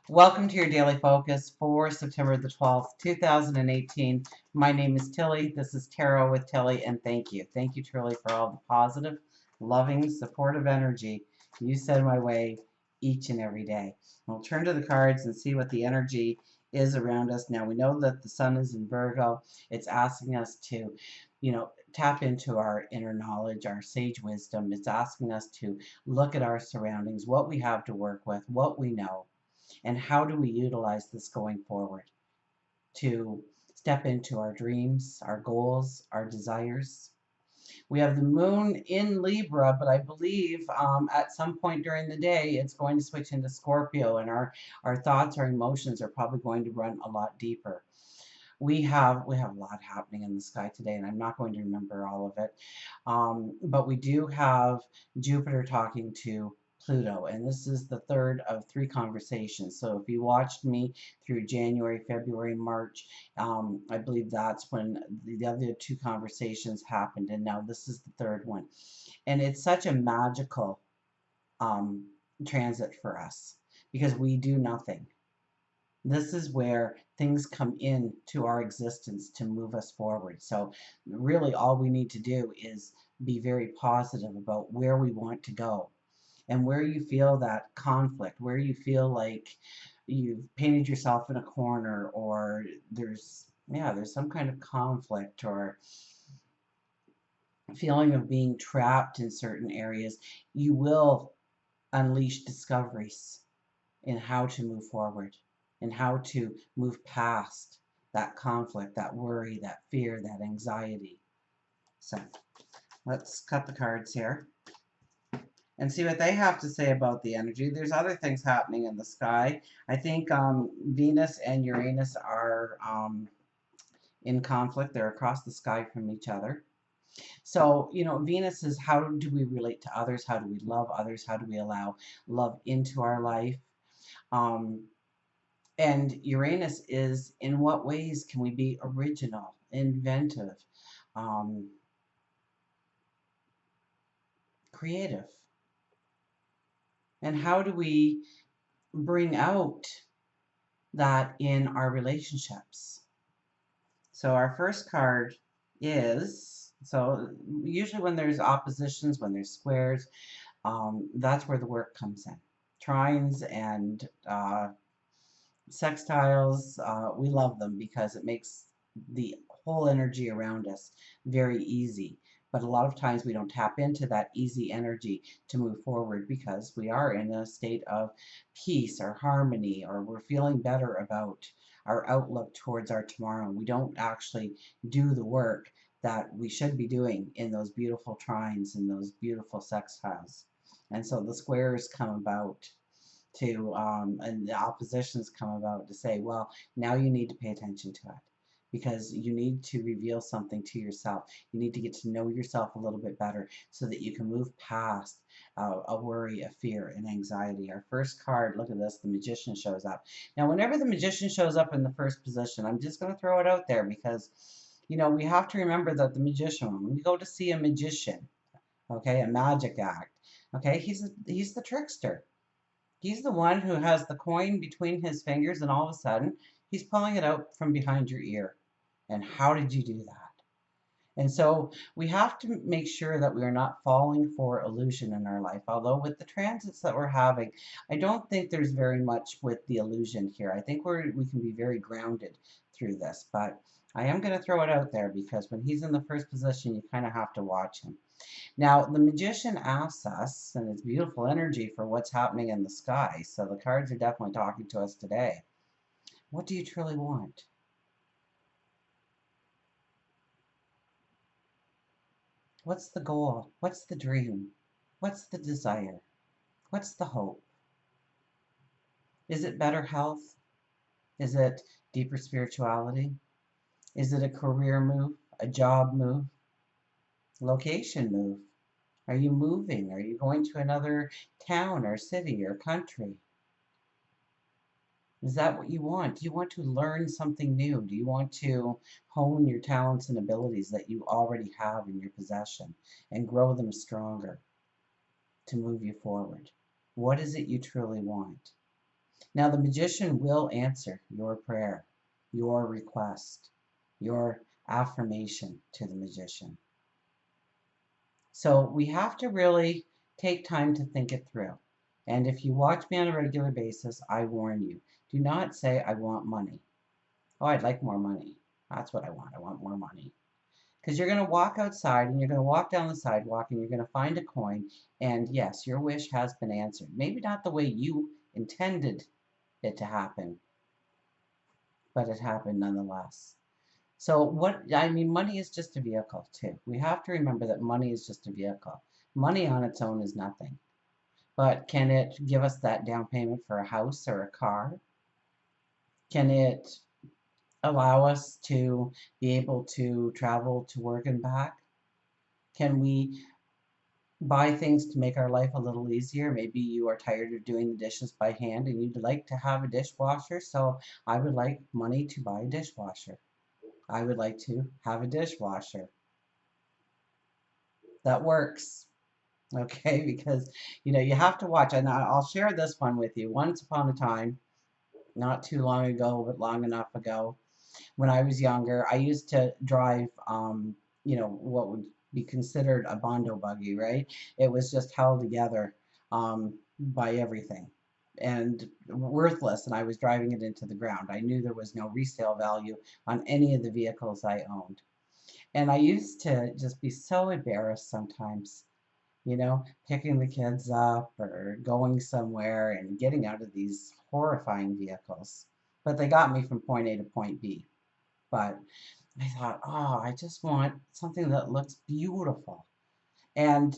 Welcome to your daily focus for September the 12th, 2018. My name is Tilly. This is Tarot with Tilly, and thank you. Thank you, Tilly, for all the positive, loving, supportive energy you send my way each and every day. We'll turn to the cards and see what the energy is around us. Now, we know that the sun is in Virgo. It's asking us to, tap into our inner knowledge, our sage wisdom. It's asking us to look at our surroundings, what we have to work with, what we know, and how do we utilize this going forward to step into our dreams, our goals, our desires. We have the moon in Libra, but I believe at some point during the day it's going to switch into Scorpio, and our thoughts, our emotions are probably going to run a lot deeper. We have a lot happening in the sky today, and I'm not going to remember all of it. But we do have Jupiter talking to Pluto, and this is the third of three conversations. So if you watched me through January, February, March, I believe that's when the other two conversations happened, and now this is the third one. And it's such a magical um, transit for us because we do nothing. This is where things come into our existence to move us forward. So really all we need to do is be very positive about where we want to go, and where you feel that conflict, where you feel like you've painted yourself in a corner, or there's some kind of conflict or feeling of being trapped in certain areas. You will unleash discoveries in how to move forward and how to move past that conflict, that worry, that fear, that anxiety. So let's cut the cards here and see what they have to say about the energy. There's other things happening in the sky. I think Venus and Uranus are in conflict. They're across the sky from each other. So, Venus is, how do we relate to others? How do we love others? How do we allow love into our life? Um, And Uranus is, in what ways can we be original, inventive, um, creative? And how do we bring out that in our relationships? So our first card is, so usually when there's oppositions, when there's squares, that's where the work comes in. Trines and sextiles, we love them because it makes the whole energy around us very easy. But a lot of times we don't tap into that easy energy to move forward because we are in a state of peace or harmony, or we're feeling better about our outlook towards our tomorrow. We don't actually do the work that we should be doing in those beautiful trines and those beautiful sextiles. And so the squares come about to, and the oppositions come about to say, well, now you need to pay attention to it because you need to reveal something to yourself. You need to get to know yourself a little bit better so that you can move past a worry, a fear, and anxiety. Our first card, look at this, the Magician shows up. Now, whenever the Magician shows up in the first position, I'm just going to throw it out there because, we have to remember that the Magician, when we go to see a magician, okay, a magic act, okay, he's the trickster. He's the one who has the coin between his fingers, and all of a sudden, he's pulling it out from behind your ear. And how did you do that? And so we have to make sure that we are not falling for illusion in our life. Although with the transits that we're having, I don't think there's very much with the illusion here. I think we can be very grounded through this. But I am going to throw it out there because when he's in the first position, you kind of have to watch him. Now, the Magician asks us, and it's beautiful energy for what's happening in the sky, so the cards are definitely talking to us today. What do you truly want? What's the goal? What's the dream? What's the desire? What's the hope? Is it better health? Is it deeper spirituality? Is it a career move? A job move? Location move? Are you moving? Are you going to another town or city or country? Is that what you want? Do you want to learn something new? Do you want to hone your talents and abilities that you already have in your possession and grow them stronger to move you forward? What is it you truly want? Now, the magician will answer your prayer, your request, your affirmation to the magician. So we have to really take time to think it through. And if you watch me on a regular basis, I warn you, do not say, I want money. Oh, I'd like more money. That's what I want. I want more money. Because you're going to walk outside and you're going to walk down the sidewalk and you're going to find a coin. And yes, your wish has been answered. Maybe not the way you intended it to happen, but it happened nonetheless. So money is just a vehicle too. We have to remember that money is just a vehicle. Money on its own is nothing. But can it give us that down payment for a house or a car? Can it allow us to be able to travel to work and back? Can we buy things to make our life a little easier? Maybe you are tired of doing the dishes by hand and you'd like to have a dishwasher. So I would like money to buy a dishwasher. I would like to have a dishwasher. That works. Okay, because you have to watch, and I'll share this one with you. Once upon a time, not too long ago, but long enough ago, when I was younger, I used to drive, what would be considered a bondo buggy, right? It was just held together by everything and worthless, and I was driving it into the ground. I knew there was no resale value on any of the vehicles I owned. And I used to just be so embarrassed sometimes, picking the kids up or going somewhere and getting out of these horrifying vehicles. But they got me from point A to point B. But I thought, oh, I just want something that looks beautiful. And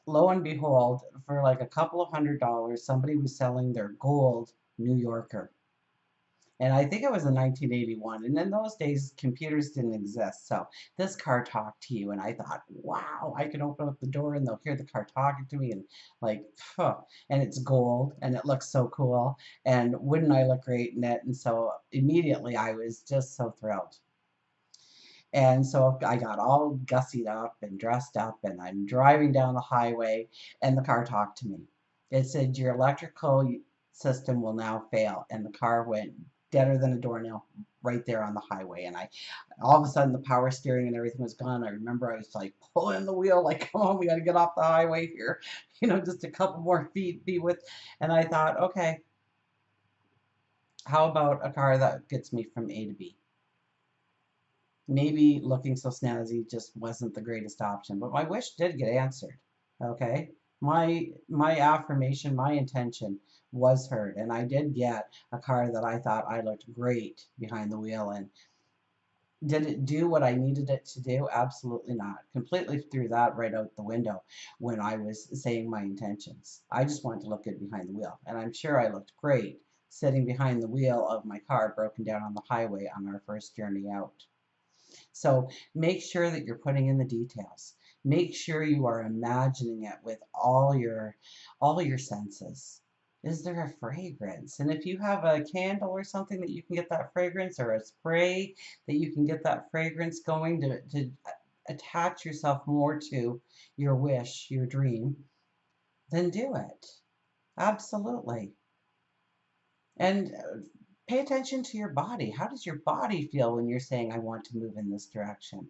lo and behold, for like a couple of $100, somebody was selling their gold New Yorker. And I think it was in 1981. And in those days, computers didn't exist. So this car talked to you. And I thought, wow, I can open up the door and they'll hear the car talking to me. And like, huh. And it's gold and it looks so cool. And wouldn't I look great in it? And so immediately I was just so thrilled. And so I got all gussied up and dressed up, and I'm driving down the highway, and the car talked to me. It said, your electrical system will now fail. And the car went deader than a doornail right there on the highway. And all of a sudden, the power steering and everything was gone. I remember I was like pulling the wheel, like, come on, we got to get off the highway here. Just a couple more feet be with. And I thought, okay, how about a car that gets me from A to B? Maybe looking so snazzy just wasn't the greatest option, but my wish did get answered. Okay, my affirmation, my intention was heard, and I did get a car that I thought I looked great behind the wheel. And did it do what I needed it to do? Absolutely not. Completely threw that right out the window when I was saying my intentions. I just wanted to look good behind the wheel, and I'm sure I looked great sitting behind the wheel of my car broken down on the highway on our first journey out. So make sure that you're putting in the details. Make sure you are imagining it with all your senses. Is there a fragrance? And if you have a candle or something that you can get that fragrance, or a spray that you can get that fragrance going to attach yourself more to your wish, your dream, then do it. Absolutely. And pay attention to your body. How does your body feel when you're saying, I want to move in this direction?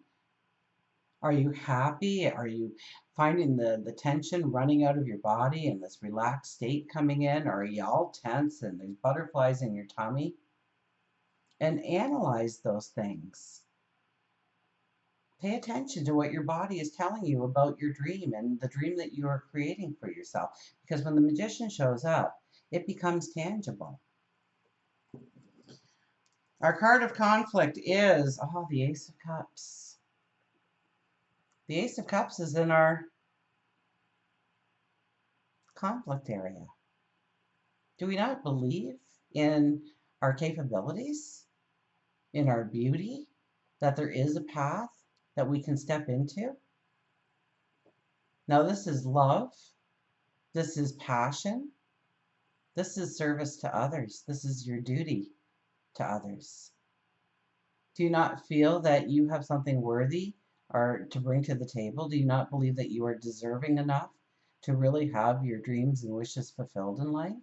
Are you happy? Are you finding the tension running out of your body and this relaxed state coming in? Or are you all tense and there's butterflies in your tummy? And analyze those things. Pay attention to what your body is telling you about your dream and the dream that you are creating for yourself. Because when the magician shows up, it becomes tangible. Our card of conflict is, the Ace of Cups. The Ace of Cups is in our conflict area. Do we not believe in our capabilities, in our beauty, that there is a path that we can step into? Now, this is love. This is passion. This is service to others. This is your duty to others. Do you not feel that you have something worthy or to bring to the table? Do you not believe that you are deserving enough to really have your dreams and wishes fulfilled in life?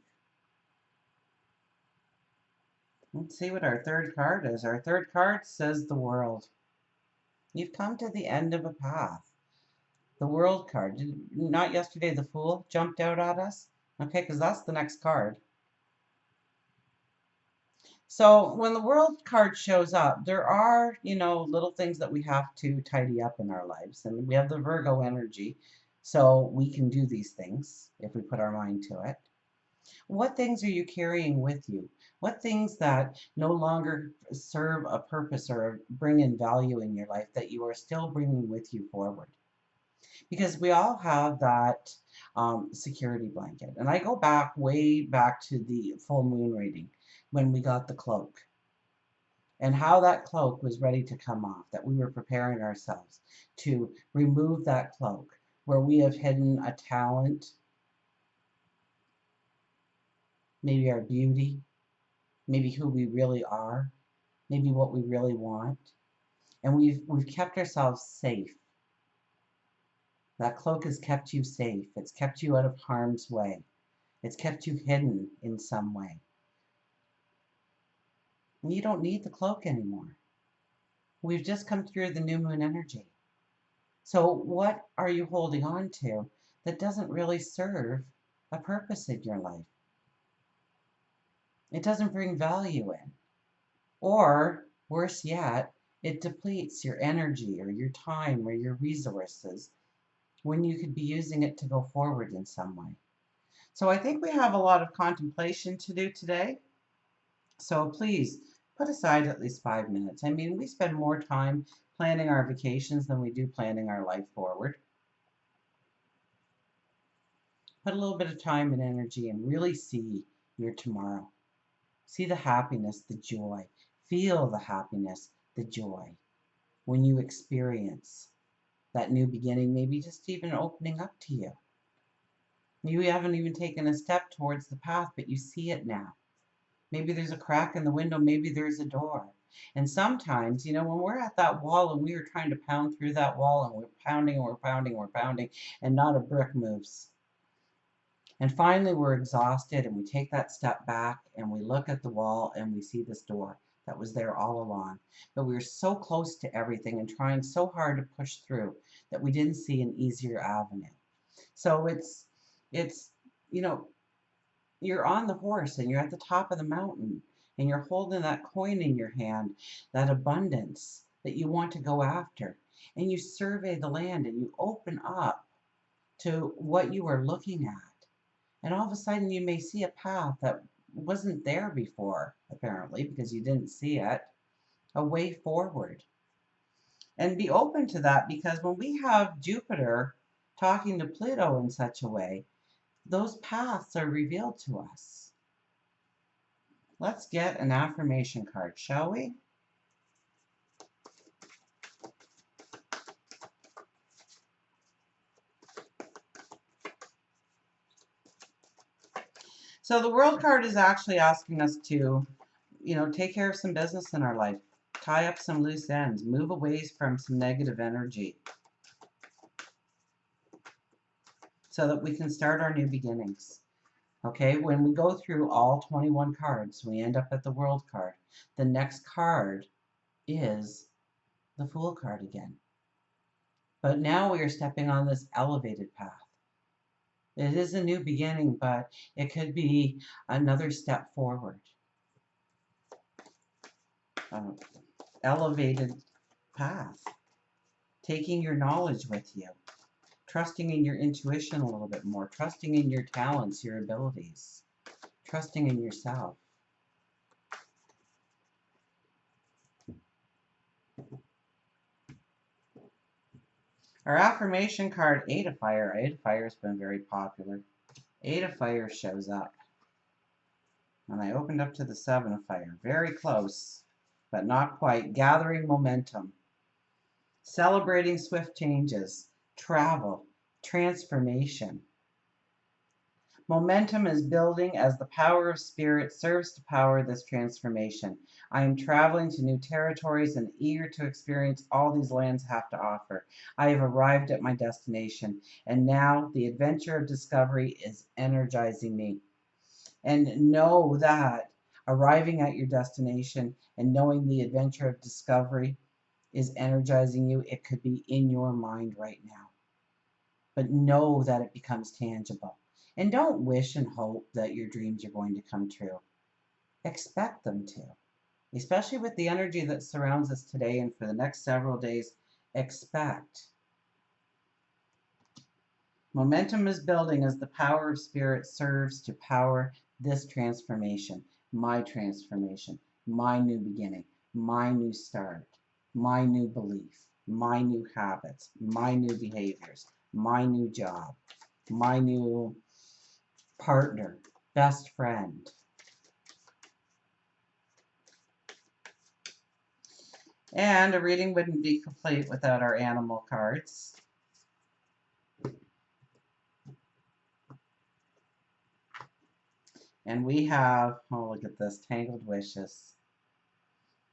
Let's see what our third card is. Our third card says the world. You've come to the end of a path. The world card. Not yesterday the fool jumped out at us? Okay, because that's the next card. So when the world card shows up, there are, little things that we have to tidy up in our lives. And we have the Virgo energy, so we can do these things if we put our mind to it. What things are you carrying with you? What things that no longer serve a purpose or bring in value in your life that you are still bringing with you forward? Because we all have that security blanket. And I go back, way back to the full moon reading when we got the cloak and how that cloak was ready to come off, that we were preparing ourselves to remove that cloak where we have hidden a talent, maybe our beauty, maybe who we really are, maybe what we really want. And we've kept ourselves safe. That cloak has kept you safe. It's kept you out of harm's way. It's kept you hidden in some way. And you don't need the cloak anymore. We've just come through the new moon energy. So what are you holding on to that doesn't really serve a purpose in your life? It doesn't bring value in. Or, worse yet, it depletes your energy or your time or your resources when you could be using it to go forward in some way. So I think we have a lot of contemplation to do today. So please put aside at least 5 minutes. I mean, we spend more time planning our vacations than we do planning our life forward. Put a little bit of time and energy and really see your tomorrow. See the happiness, the joy. Feel the happiness, the joy when you experience that new beginning, maybe just even opening up to you. You haven't even taken a step towards the path, but you see it now. Maybe there's a crack in the window, maybe there's a door. And sometimes, when we're at that wall and we are trying to pound through that wall and we're pounding and we're pounding and we're pounding and not a brick moves. And finally we're exhausted and we take that step back and we look at the wall and we see this door that was there all along. But we were so close to everything and trying so hard to push through that we didn't see an easier avenue. So it's you're on the horse and you're at the top of the mountain and you're holding that coin in your hand, that abundance that you want to go after. And you survey the land and you open up to what you are looking at. And all of a sudden you may see a path that wasn't there before, apparently, because you didn't see it, a way forward. And be open to that, because when we have Jupiter talking to Pluto in such a way, those paths are revealed to us. Let's get an affirmation card, shall we? So the World card is actually asking us to, take care of some business in our life, tie up some loose ends, move away from some negative energy so that we can start our new beginnings. Okay, when we go through all 21 cards, we end up at the World card. The next card is the Fool card again. But now we are stepping on this elevated path. It is a new beginning, but it could be another step forward. Elevated path. Taking your knowledge with you. Trusting in your intuition a little bit more. Trusting in your talents, your abilities. Trusting in yourself. Our affirmation card, Eight of Fire. Eight of Fire has been very popular. Eight of Fire shows up. And I opened up to the Seven of Fire. Very close, but not quite. Gathering momentum. Celebrating swift changes. Travel. Transformation. Momentum is building as the power of spirit serves to power this transformation. I am traveling to new territories and eager to experience all these lands have to offer. I have arrived at my destination, and now the adventure of discovery is energizing me. And know that Arriving at your destination and knowing the adventure of discovery is energizing you. It could be in your mind right now, but know that it becomes tangible. And don't wish and hope that your dreams are going to come true. Expect them to, especially with the energy that surrounds us today and for the next several days. Expect. Momentum is building as the power of spirit serves to power this transformation, my new beginning, my new start, my new belief, my new habits, my new behaviors, my new job, my new partner, best friend. And a reading wouldn't be complete without our animal cards. And we have, oh, look at this, Tangled Wishes.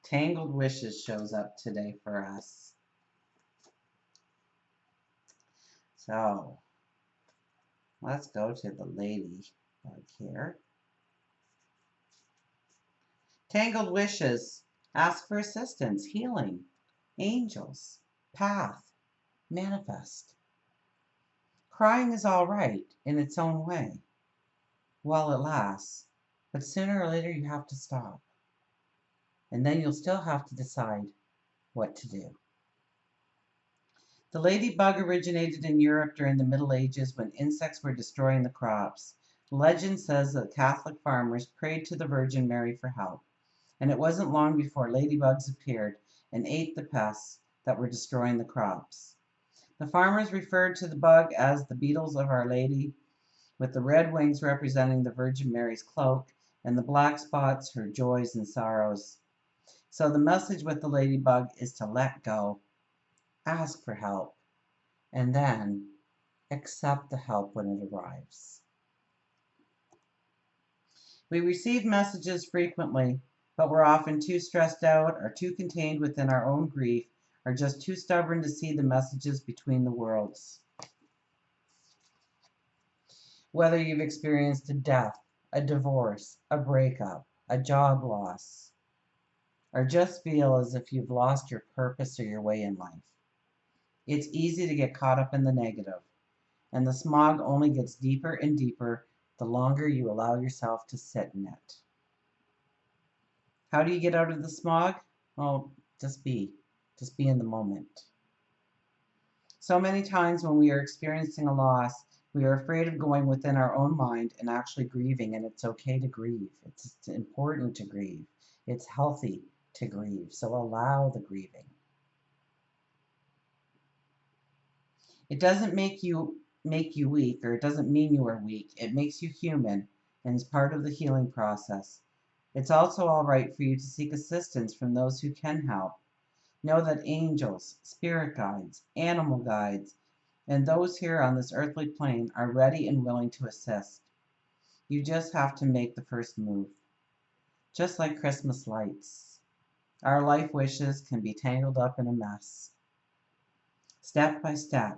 Tangled Wishes shows up today for us. So, let's go to the ladybug here. Tangled Wishes. Ask for assistance, healing, angels, path, manifest. Crying is all right in its own way while it lasts, but sooner or later you have to stop. And then you'll still have to decide what to do. The ladybug originated in Europe during the Middle Ages when insects were destroying the crops. Legend says that Catholic farmers prayed to the Virgin Mary for help, and it wasn't long before ladybugs appeared and ate the pests that were destroying the crops. The farmers referred to the bug as the beetles of Our Lady, with the red wings representing the Virgin Mary's cloak and the black spots her joys and sorrows. So the message with the ladybug is to let go, ask for help, and then accept the help when it arrives. We receive messages frequently, but we're often too stressed out or too contained within our own grief or just too stubborn to see the messages between the worlds. Whether you've experienced a death, a divorce, a breakup, a job loss, or just feel as if you've lost your purpose or your way in life, it's easy to get caught up in the negative, and the smog only gets deeper and deeper the longer you allow yourself to sit in it. How do you get out of the smog? Well, just be in the moment. So many times when we are experiencing a loss, we are afraid of going within our own mind and actually grieving, and it's okay to grieve. It's important to grieve. It's healthy to grieve, so allow the grieving. It doesn't make you weak, or it doesn't mean you are weak. It makes you human and is part of the healing process. It's also all right for you to seek assistance from those who can help. Know that angels, spirit guides, animal guides, and those here on this earthly plane are ready and willing to assist. You just have to make the first move. Just like Christmas lights, our life wishes can be tangled up in a mess. Step by step,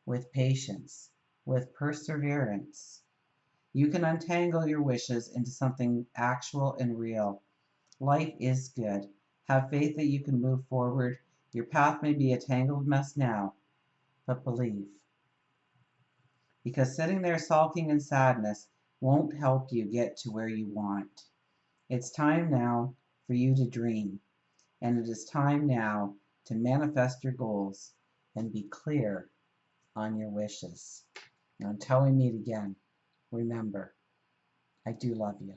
with patience, with perseverance, you can untangle your wishes into something actual and real. Life is good. Have faith that you can move forward. Your path may be a tangled mess now, but believe. Because sitting there sulking in sadness won't help you get to where you want. It's time now for you to dream, and it is time now to manifest your goals and be clear on your wishes. And until we meet again, remember, I do love you.